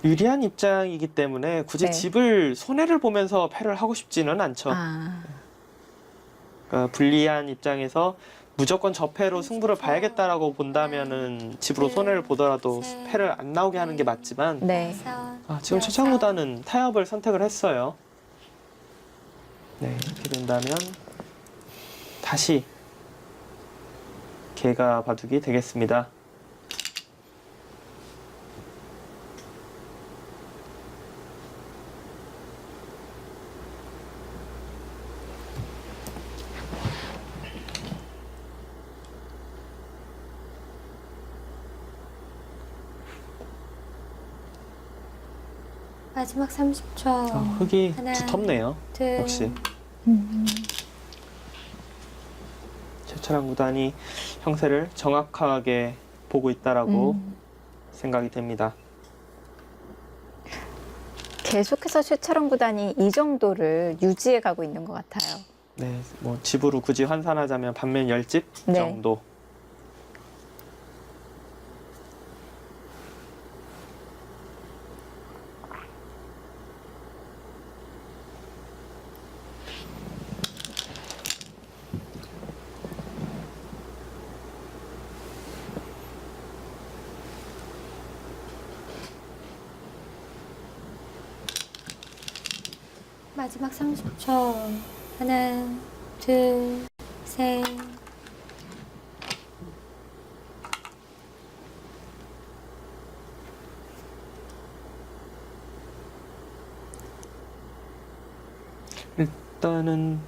유리한 입장이기 때문에 굳이 네. 집을 손해를 보면서 패를 하고 싶지는 않죠. 그러니까 불리한 입장에서 무조건 저패로 승부를 봐야겠다라고 본다면은 집으로 손해를 보더라도 패를 안 나오게 하는 게 맞지만 네. 다섯, 지금 여섯, 최창구단은 타협을 선택을 했어요. 네, 이렇게 된다면 다시 개가 바둑이 되겠습니다. 마지막 30초. 흙이 하나, 두텁네요. 둘, 역시 최철한 구단이 형세를 정확하게 보고 있다라고 생각이 됩니다. 계속해서 최철원 구단이 이 정도를 유지해 가고 있는 것 같아요. 네, 뭐 집으로 굳이 환산하자면 반면 10집 네. 정도. 마지막 30초. 하나, 둘, 셋. 일단은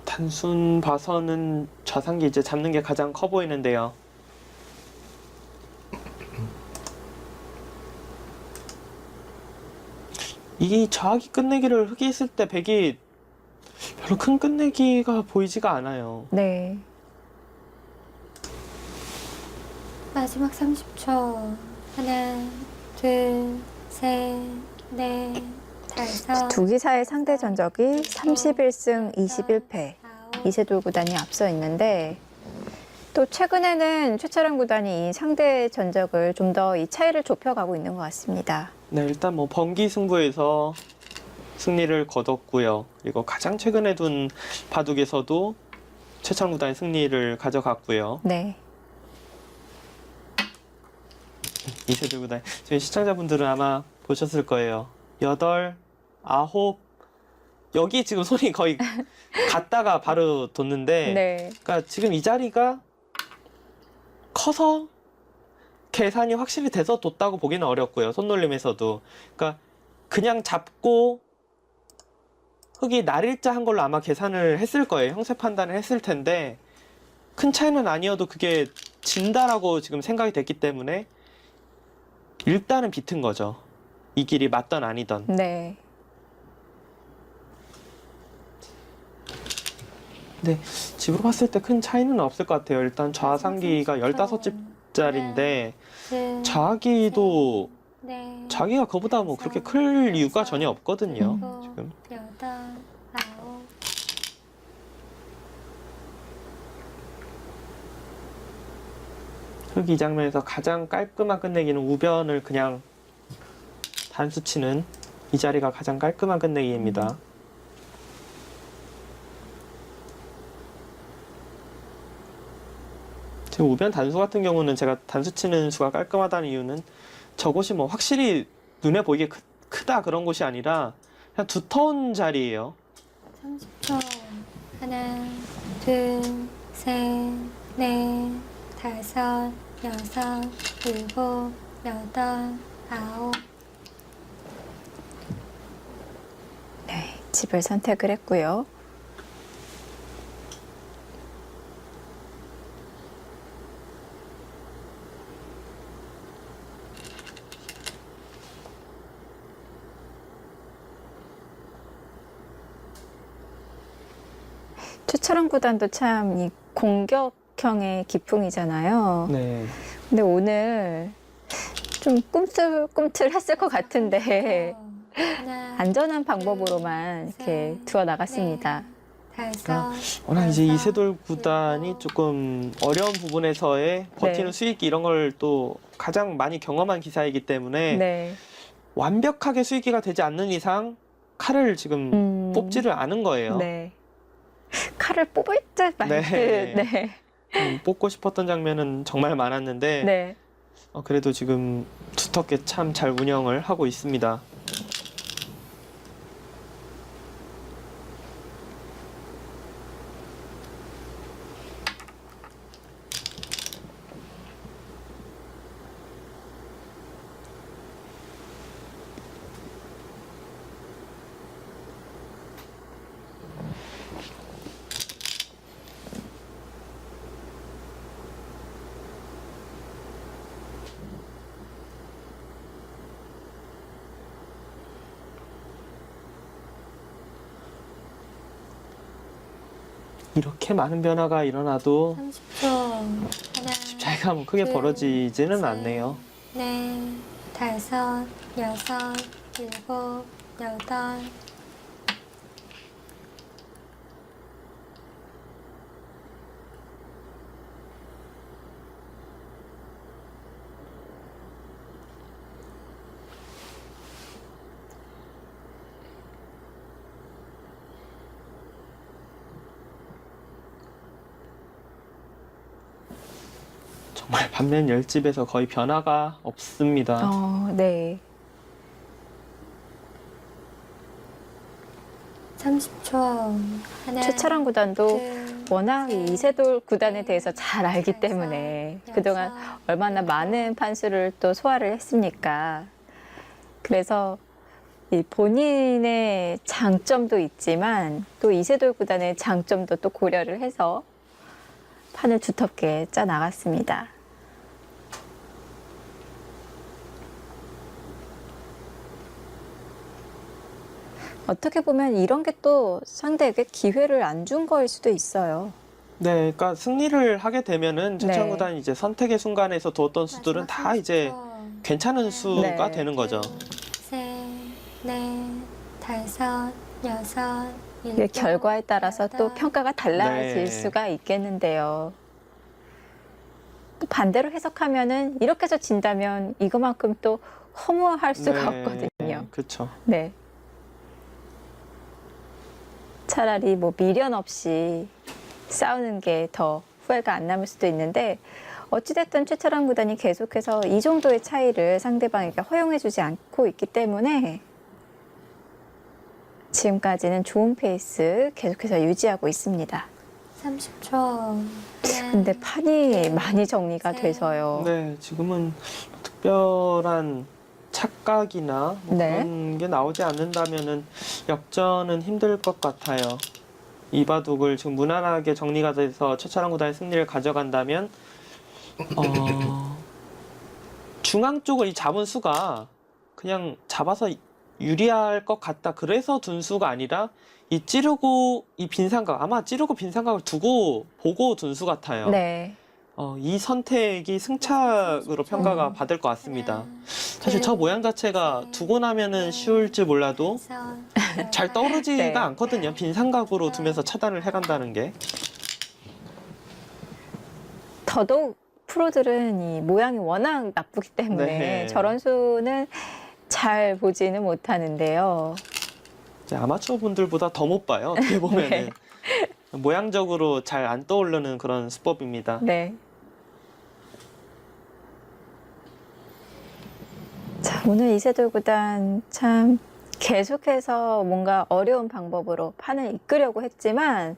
단순 봐서는 좌상기 이제 잡는 게 가장 커 보이는데요. 이 좌악이 끝내기를 흑이 했을 때 백이 별로 큰 끝내기가 보이지가 않아요. 네. 마지막 30초. 하나, 둘, 셋, 넷, 다섯. 두 기사의 상대 전적이 31승 21패. 아홉. 이세돌 구단이 앞서 있는데 또 최근에는 최철원 구단이 이 상대 전적을 좀 더 이 차이를 좁혀가고 있는 것 같습니다. 네, 일단 뭐 번기 승부에서 승리를 거뒀고요. 그리고 가장 최근에 둔 바둑에서도 최창 구단이 승리를 가져갔고요. 네. 이세돌 구단. 저희 시청자분들은 아마 보셨을 거예요. 8, 9. 여기 지금 손이 거의 갔다가 바로 뒀는데, 네. 그러니까 지금 이 자리가 커서 계산이 확실히 돼서 뒀다고 보기는 어렵고요. 손놀림에서도. 그러니까 그냥 잡고 흙이 날일자 한 걸로 아마 계산을 했을 거예요. 형세 판단을 했을 텐데 큰 차이는 아니어도 그게 진다라고 지금 생각이 됐기 때문에 일단은 비튼 거죠. 이 길이 맞던 아니던. 네. 근데 집으로 봤을 때 큰 차이는 없을 것 같아요. 일단 좌상기가 15집짜리인데 자기도 네. 자기가 그보다 뭐 그렇게 클 이유가 전혀 없거든요. 지금. 8, 9. 흙이 이 장면에서 가장 깔끔한 끝내기는 우변을 그냥 단수 치는 이 자리가 가장 깔끔한 끝내기입니다. 지금 우변 단수 같은 경우는 제가 단수 치는 수가 깔끔하다는 이유는 저곳이 뭐 확실히 눈에 보이게 크다 그런 곳이 아니라 그냥 두터운 자리예요. 30초. 하나, 둘, 셋, 넷, 다섯, 여섯, 일곱, 여덟, 아홉. 네. 집을 선택을 했고요. 최철원 구단도 참 이 공격형의 기풍이잖아요. 네. 근데 오늘 좀 꿈틀꿈틀했을 것 같은데 하나, 안전한 방법으로만 이렇게 두어 나갔습니다. 다섯, 워낙 이제 여섯, 이세돌 구단이 일곱. 조금 어려운 부분에서의 버티는 네. 수익기 이런 걸 또 가장 많이 경험한 기사이기 때문에 네. 완벽하게 수익기가 되지 않는 이상 칼을 지금 뽑지를 않은 거예요. 네. 칼을 뽑을 듯 말 듯. 네. 네. 뽑고 싶었던 장면은 정말 많았는데 네. 그래도 지금 두텁게 참 잘 운영을 하고 있습니다. 이렇게 많은 변화가 일어나도 30초. 하나, 집 차이가 뭐 크게 둘, 벌어지지는 셋, 않네요. 넷, 다섯, 여섯, 일곱, 여덟. 정말 반면 열집에서 거의 변화가 없습니다. 네. 30초. 하나, 최철원 구단도 둘, 워낙 이 셋, 이세돌 구단에 넷, 대해서 잘 알기 다섯, 때문에 여섯, 그동안 얼마나 많은 판수를 또 소화를 했습니까? 그래서 이 본인의 장점도 있지만 또 이세돌 구단의 장점도 또 고려를 해서 판을 두텁게 짜 나갔습니다. 어떻게 보면 이런 게 또 상대에게 기회를 안 준 거일 수도 있어요. 네, 그러니까 승리를 하게 되면은 네. 최천구단이 이제 선택의 순간에서 두었던 수들은 다 이제 괜찮은 수가 네. 되는 거죠. 셋, 넷, 다섯, 여섯, 이게 일곱, 결과에 따라서 또 여덟. 평가가 달라질 네. 수가 있겠는데요. 또 반대로 해석하면은 이렇게 해서 진다면 이거만큼 또 허무할 수가 없거든요. 그렇죠. 네. 차라리 뭐 미련 없이 싸우는 게 더 후회가 안 남을 수도 있는데 어찌됐든 최철환 구단이 계속해서 이 정도의 차이를 상대방에게 허용해주지 않고 있기 때문에 지금까지는 좋은 페이스 계속해서 유지하고 있습니다. 30초. 근데 판이 많이 정리가 돼서요. 네, 지금은 특별한 착각이나 뭐 네. 그런 게 나오지 않는다면은 역전은 힘들 것 같아요. 이 바둑을 지금 무난하게 정리가 돼서 최철환 구단의 승리를 가져간다면 중앙 쪽을 이 잡은 수가 그냥 잡아서 유리할 것 같다. 그래서 둔 수가 아니라 이 찌르고 이 빈삼각, 아마 찌르고 빈삼각을 두고 보고 둔 수 같아요. 네. 이 선택이 승착으로 평가가 받을 것 같습니다. 사실 저 모양 자체가 두고 나면은 쉬울지 몰라도 잘 떠오르지가 네. 않거든요. 빈삼각으로 두면서 차단을 해간다는 게. 더더욱 프로들은 이 모양이 워낙 나쁘기 때문에 네. 저런 수는 잘 보지는 못하는데요. 이제 아마추어 분들보다 더 못 봐요. 어떻게 보면은. 네. 모양적으로 잘 안 떠오르는 그런 수법입니다. 네. 자, 오늘 이세돌 구단 참 계속해서 뭔가 어려운 방법으로 판을 이끌려고 했지만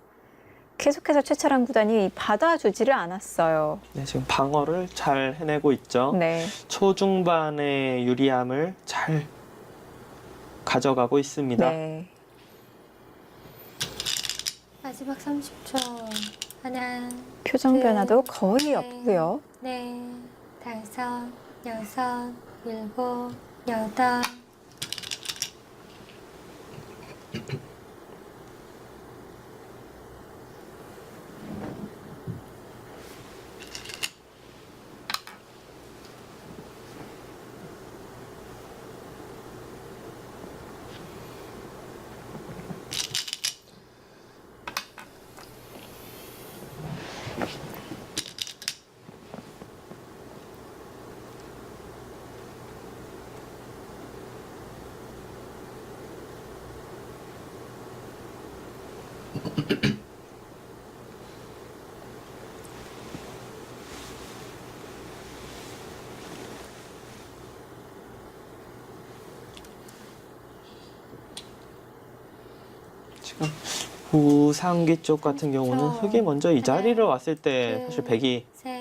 계속해서 최철환 구단이 받아주지를 않았어요. 네, 지금 방어를 잘 해내고 있죠. 네. 초중반의 유리함을 잘 가져가고 있습니다. 네. 마지막 30초. 하나, 표정 변화도 네. 거의 네. 없고요. 넷, 다섯, 여섯, 일곱, 여덟. 지금 우상기 쪽 같은 경우는 그렇죠. 흙이 먼저 이 자리를 왔을 때 네. 사실 백이 셋,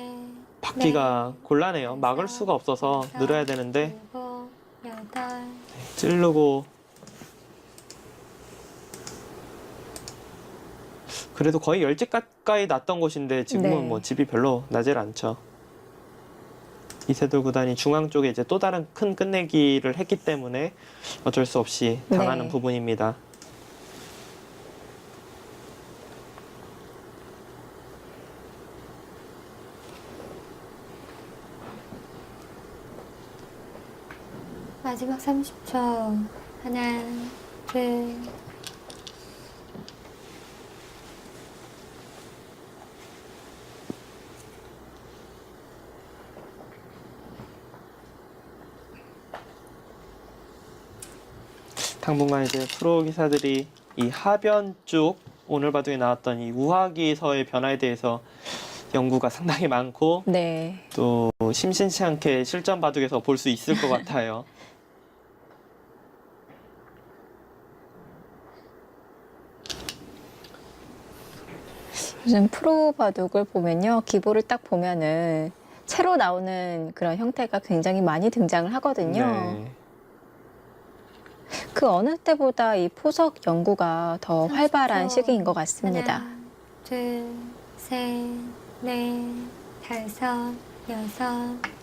받기가 곤란해요. 막을 수가 없어서 늘어야 되는데 일곱, 여덟. 찌르고 그래도 거의 10집 가까이 났던 곳인데 지금은 네. 뭐 집이 별로 나질 않죠. 이세돌 구단이 중앙 쪽에 이제 또 다른 큰 끝내기를 했기 때문에 어쩔 수 없이 당하는 네. 부분입니다. 마지막 30초. 하나, 둘. 당분간 이제 프로 기사들이 이 하변 쪽 오늘 바둑에 나왔던 이 우하기서의 변화에 대해서 연구가 상당히 많고 네. 또 심심치 않게 실전 바둑에서 볼 수 있을 것 같아요. 요즘 프로 바둑을 보면요. 기보를 딱 보면은 채로 나오는 그런 형태가 굉장히 많이 등장을 하거든요. 네. 그 어느 때보다 이 포석 연구가 더 활발한 30초. 시기인 것 같습니다. 하나, 둘, 셋, 넷, 다섯, 여섯.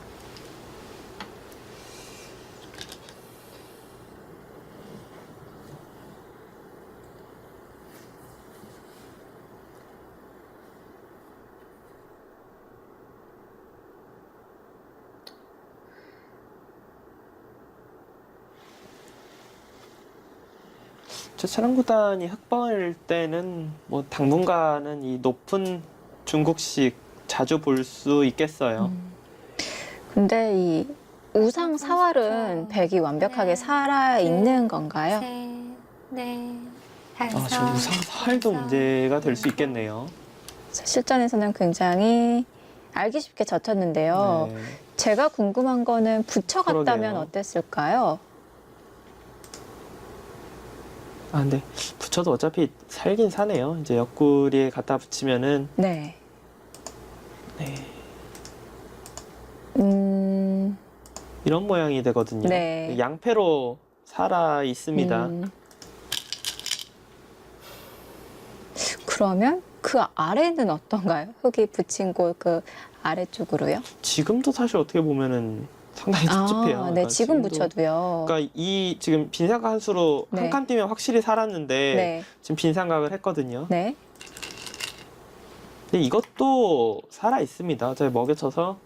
최철환 구단이 흑번일 때는 뭐 당분간은 이 높은 중국식 자주 볼 수 있겠어요. 근데 이 우상 사활은 백이 완벽하게 살아 있는 건가요? 셋, 넷, 다섯. 지금 우상 사활도 여섯, 문제가 될 수 있겠네요. 실전에서는 굉장히 알기 쉽게 젖혔는데요. 네. 제가 궁금한 거는 붙여갔다면 그러게요. 어땠을까요? 아, 근데 붙여도 어차피 살긴 사네요. 이제 옆구리에 갖다 붙이면은 네. 네, 음, 이런 모양이 되거든요. 네. 양패로 살아 있습니다. 그러면 그 아래는 어떤가요? 흙이 붙인 곳 그 아래쪽으로요? 지금도 사실 어떻게 보면은 상당히 찝찝해요. 네, 그러니까 지금 지금도- 붙여도요. 그러니까 이 지금 빈삼각 한 수로 네. 한 칸 뛰면 확실히 살았는데 네, 지금 빈삼각을 했거든요. 네. 근데 이것도 살아 있습니다. 제가 먹여쳐서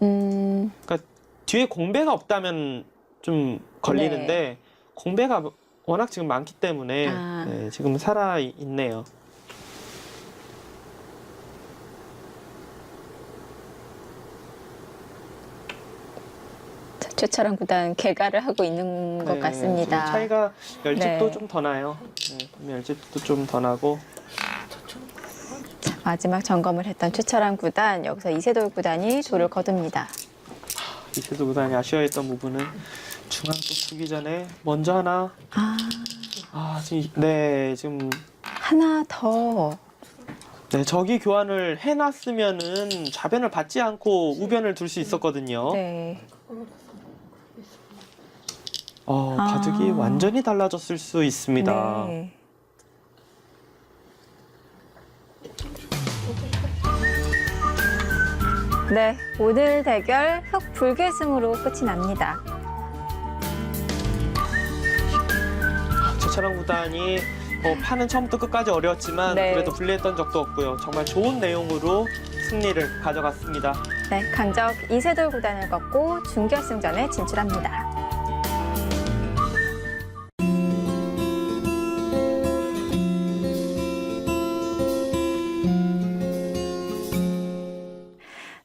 뒤에 공배가 없다면 좀 걸리는데 공배가 워낙 지금 많기 때문에 아. 네, 지금 살아 있네요. 최철원 구단 개가를 하고 있는 것 네, 같습니다. 지금 차이가 열집도 네. 좀 더 나요. 네, 열집도 좀 더 나고. 마지막 점검을 했던 최철원 구단, 여기서 이세돌 구단이 돌을 거둡니다. 이세도 구단이 아쉬워했던 부분은 중앙 쪽 두기 전에 먼저 하나. 지금 하나 더. 네, 저기 교환을 해놨으면은 좌변을 받지 않고 우변을 둘 수 있었거든요. 네. 바둑이 완전히 달라졌을 수 있습니다. 네. 네, 오늘 대결 흑불개승으로 끝이 납니다. 최철원 구단이 판은 처음부터 끝까지 어려웠지만 네. 그래도 불리했던 적도 없고요. 정말 좋은 내용으로 승리를 가져갔습니다. 네, 강적 이세돌 구단을 꺾고 준결승전에 진출합니다.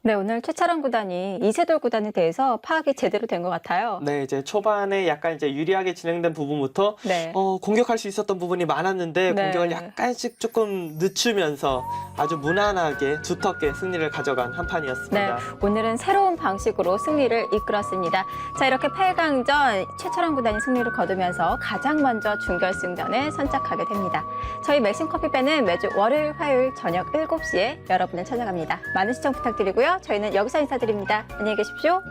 네, 오늘 최철원 구단이 이세돌 구단에 대해서 파악이 제대로 된 것 같아요. 네, 이제 초반에 약간 이제 유리하게 진행된 부분부터 네. 공격할 수 있었던 부분이 많았는데 네. 공격을 약간씩 조금 늦추면서 아주 무난하게 두텁게 승리를 가져간 한 네, 판이었습니다. 오늘은 새로운 방식으로 승리를 이끌었습니다. 자, 이렇게 8강전 최철원 구단이 승리를 거두면서 가장 먼저 준결승전에 선착하게 됩니다. 저희 맥심 커피밴은 매주 월요일, 화요일 저녁 7시에 여러분을 찾아갑니다. 많은 시청 부탁드리고요. 저희는 여기서 인사드립니다. 안녕히 계십시오.